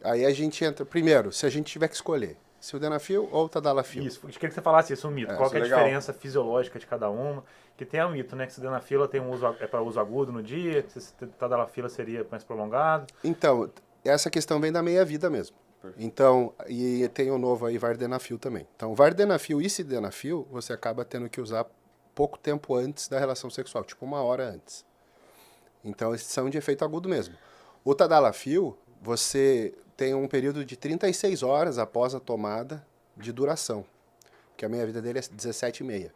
Aí a gente entra... Primeiro, se a gente tiver que escolher, sildenafil ou tadalafil? Isso, eu queria que você falasse isso, um mito. Qual que é a legal. diferença fisiológica de cada uma? Que tem um mito, né? Que sildenafila tem é para uso agudo no dia, que tadalafila seria mais prolongado. Então, essa questão vem da meia-vida mesmo. Então, e tem o novo aí, vardenafil também. Então, vardenafil e sildenafil, você acaba tendo que usar pouco tempo antes da relação sexual, tipo 1 hora antes. Então, esses são de efeito agudo mesmo. O tadalafil, você tem um período de 36 horas após a tomada de duração, que a meia-vida dele é 17,5.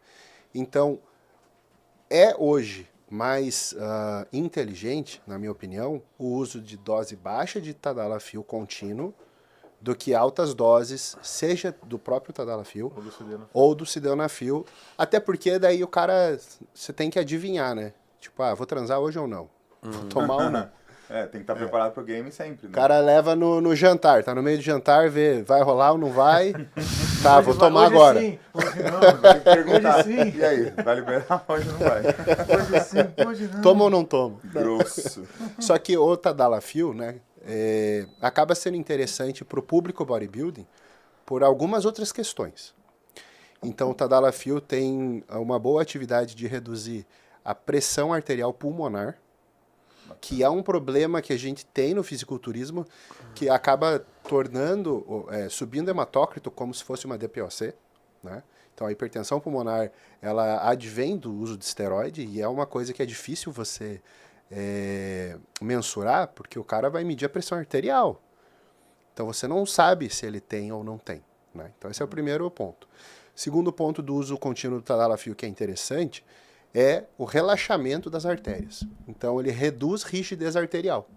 Então, é hoje mais inteligente, na minha opinião, o uso de dose baixa de tadalafil contínuo do que altas doses, seja do próprio tadalafil ou do sildenafil, até porque daí o cara, você tem que adivinhar, né? Tipo, vou transar hoje ou não? Vou tomar ou não? Tem que estar preparado pro game sempre, né? O cara leva no jantar, tá no meio do jantar, vê, vai rolar ou não vai? Tá, Hoje vou tomar hoje agora. Sim, hoje não. Tem que perguntar, Hoje sim. e aí, vai liberar hoje ou não vai? Hoje sim, hoje não. Toma ou não toma? Grosso. Só que o tadalafil, né, acaba sendo interessante para o público bodybuilding por algumas outras questões. Então, o tadalafil tem uma boa atividade de reduzir a pressão arterial pulmonar, que é um problema que a gente tem no fisiculturismo, que acaba tornando, subindo o hematócrito como se fosse uma DPOC, né? Então, a hipertensão pulmonar, ela advém do uso de esteroide e é uma coisa que é difícil você mensurar, porque o cara vai medir a pressão arterial. Então, você não sabe se ele tem ou não tem, né? Então, esse é o primeiro ponto. Segundo ponto do uso contínuo do tadalafil, que é interessante, é o relaxamento das artérias. Então, ele reduz rigidez arterial,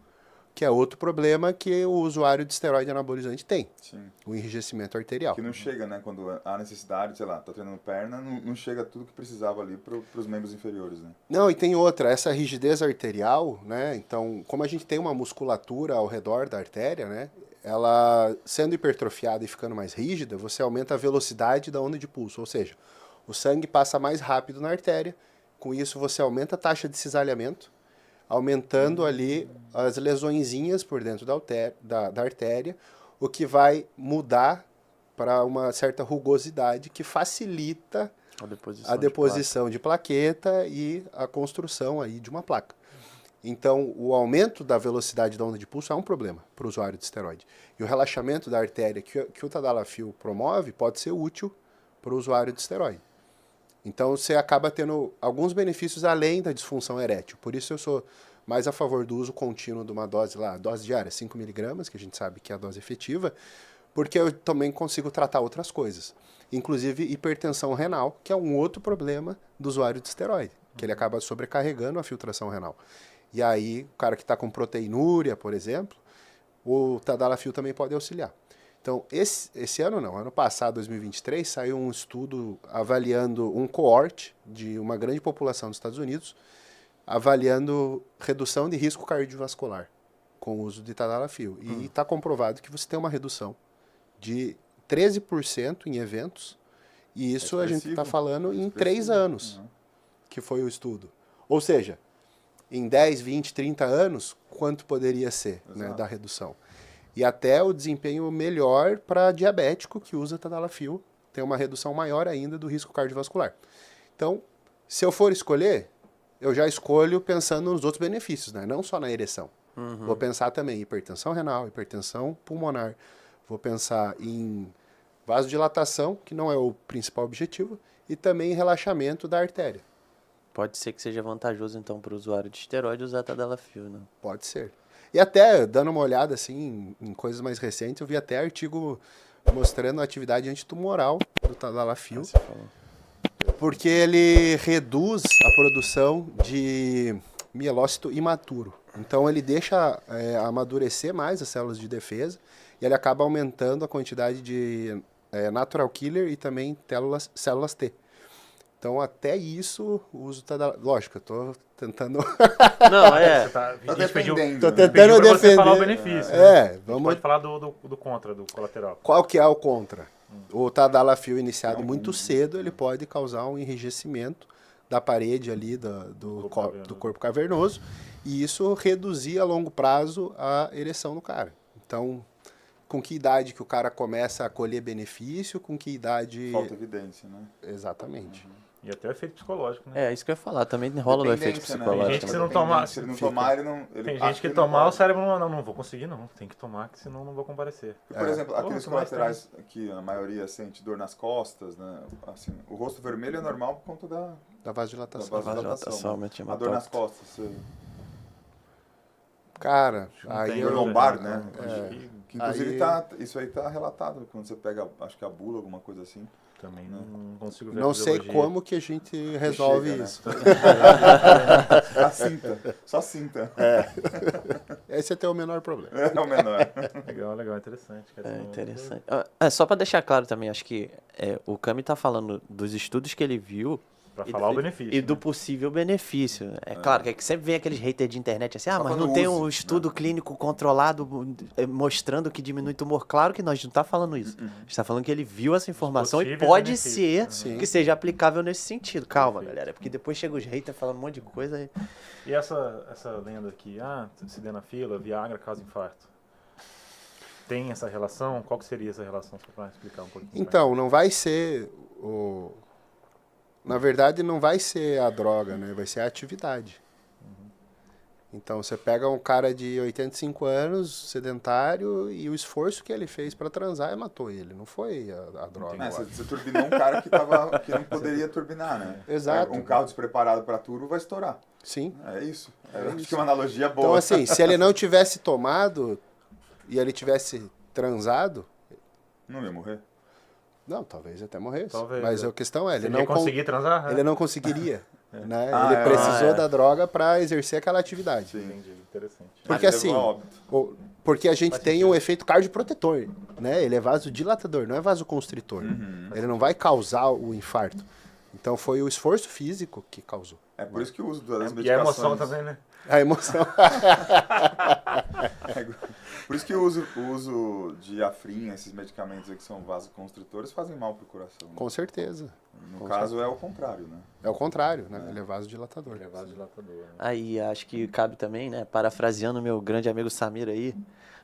que é outro problema que o usuário de esteroide anabolizante tem. Sim. O enrijecimento arterial. Que não chega, né? Quando há necessidade, sei lá, tá treinando perna, não chega tudo que precisava ali pros membros inferiores, né? Não, e tem outra, essa rigidez arterial, né? Então, como a gente tem uma musculatura ao redor da artéria, né? Ela sendo hipertrofiada e ficando mais rígida, você aumenta a velocidade da onda de pulso, ou seja, o sangue passa mais rápido na artéria, com isso você aumenta a taxa de cisalhamento, aumentando ali as lesõezinhas por dentro da artéria, o que vai mudar para uma certa rugosidade que facilita a deposição de plaqueta e a construção aí de uma placa. Então, o aumento da velocidade da onda de pulso é um problema para o usuário de esteroide. E o relaxamento da artéria que o tadalafil promove pode ser útil para o usuário de esteroide. Então, você acaba tendo alguns benefícios além da disfunção erétil. Por isso, eu sou mais a favor do uso contínuo de uma dose dose diária, 5 mg, que a gente sabe que é a dose efetiva, porque eu também consigo tratar outras coisas. Inclusive, hipertensão renal, que é um outro problema do usuário de esteroide, que ele acaba sobrecarregando a filtração renal. E aí, o cara que está com proteinúria, por exemplo, o tadalafil também pode auxiliar. Então, esse ano não, ano passado, 2023, saiu um estudo avaliando um coorte de uma grande população dos Estados Unidos, avaliando redução de risco cardiovascular com o uso de tadalafil. E está comprovado que você tem uma redução de 13% em eventos, e isso a gente está falando em 3 anos, que foi o estudo. Ou seja, em 10, 20, 30 anos, quanto poderia ser, né, da redução? E até o desempenho melhor para diabético que usa tadalafil tem uma redução maior ainda do risco cardiovascular. Então, se eu for escolher, eu já escolho pensando nos outros benefícios, né? Não só na ereção. Vou pensar também em hipertensão renal, hipertensão pulmonar, vou pensar em vasodilatação, que não é o principal objetivo, e também em relaxamento da artéria. Pode ser que seja vantajoso, então, para o usuário de esteroide usar tadalafil, né? Pode ser. E até, dando uma olhada assim, em coisas mais recentes, eu vi até artigo mostrando a atividade antitumoral do tadalafil, porque ele reduz a produção de mielócito imaturo. Então ele deixa amadurecer mais as células de defesa e ele acaba aumentando a quantidade de natural killer e também células T. Então, até isso, o uso tá... Lógico, eu tô tentando... Não, Você tá defendendo. Tô né? tentando pediu pra você defender. falar o benefício. Né? A gente Vamos... pode falar do contra, do colateral. Qual que é o contra? O tadalafil iniciado muito cedo, ele pode causar um enrijecimento da parede ali do corpo cavernoso, e isso reduzir a longo prazo a ereção no cara. Então, com que idade que o cara começa a colher benefício, com que idade... Falta evidência, né? Exatamente. E até o efeito psicológico, né? É, isso que eu ia falar, também rola o efeito Dependência, né? psicológico. Tem gente que né? se não tomar- Se ele não tomar, ele não... Ele Tem acha gente que ele tomar, não o pode. cérebro não vou conseguir não, tem que tomar, que senão não vou comparecer. E, por exemplo, Porra, aqueles que mais colaterais que a maioria sente dor nas costas, né? Assim, o rosto vermelho é normal por conta da Da vasodilatação. vasodilatação. né? A dor nas costas. Cara, Não aí tem eu... dor dor, lombar, né? né? Acho Que, inclusive, Aí- isso aí tá relatado quando você pega, acho que a bula, alguma coisa assim. Também não consigo ver Não a sei fisiologia. como que a gente resolve chega, né? isso. A cinta. Só cinta. Esse é ter o menor problema. É o menor. Legal, interessante. Cara. É interessante. Só pra deixar claro também, acho que o Cami tá falando dos estudos que ele viu Pra e falar do- o benefício. e do né? possível benefício. É claro que sempre vem aqueles haters de internet assim, mas falando não tem use, um estudo clínico controlado mostrando que diminui tumor. Claro que nós não tá falando isso. A gente tá falando que ele viu essa informação e Possíveis pode benefícios, ser né? Sim. que seja aplicável nesse sentido. Calma, Perfeito. galera, porque depois chega os haters falando um monte de coisa e... E essa lenda aqui, sildenafila, Viagra causa infarto. Tem essa relação? Qual que seria essa relação? Só pra explicar um pouquinho. Então, não vai ser o... Na verdade, não vai ser a droga, né? Vai ser a atividade. Então, você pega um cara de 85 anos, sedentário, e o esforço que ele fez para transar matou ele. Não foi a droga. É, você turbinou um cara que não poderia turbinar, né? Exato. Um carro despreparado para turbo vai estourar. Sim. É isso. Acho que é uma analogia boa. Então, assim, se ele não tivesse tomado e ele tivesse transado, Não ia morrer. não, talvez até morresse. Talvez, Mas é. a questão é, Se ele ele não, conseguir transar? ele não conseguiria. Né? Ah, Ele é. precisou da droga para exercer aquela atividade. Sim. Entendi, interessante. Porque Mas assim, levou a óbito. porque a gente tem um efeito cardioprotetor, né? Ele é vasodilatador, não é vasoconstritor. Ele não vai causar o infarto. Então foi o esforço físico que causou. É por isso que o uso das E a medicações... emoção também, né? A emoção. Por isso que o uso de afrinha, esses medicamentos aí que são vasoconstritores, fazem mal pro coração. Né? Com certeza. No caso é o contrário, né? É o contrário, né? Ele é vasodilatador. Ele é vasodilatador. Né? Aí acho que cabe também, né? Parafraseando meu grande amigo Samir aí.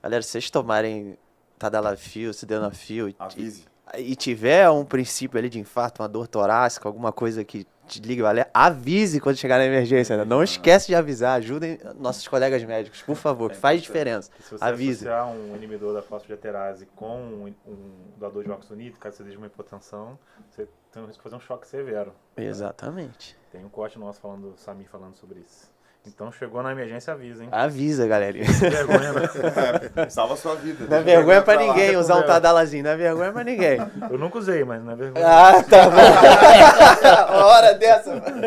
Galera, se vocês tomarem Tadalafil, Sildenafil Avise. e tiver um princípio ali de infarto, uma dor torácica, alguma coisa que te ligue, avise quando chegar na emergência. Né? Não esquece de avisar. Ajudem nossos colegas médicos, por favor, que faz diferença. E se você Avise. associar um inibidor da fosfodiesterase com um doador de óxido nítrico, caso você seja uma hipotensão, você tem o risco de fazer um choque severo. Exatamente. Tem um corte nosso falando, o Samir falando sobre isso. Então chegou na emergência, avisa, hein? Avisa, galerinha. Que vergonha, né? Salva a sua vida. Não é deixa vergonha a pra lá. ninguém usar um Tadalazinho. Não é vergonha pra ninguém. Eu nunca usei, mas não é vergonha. Ah, tá bom. Uma hora dessa, mano.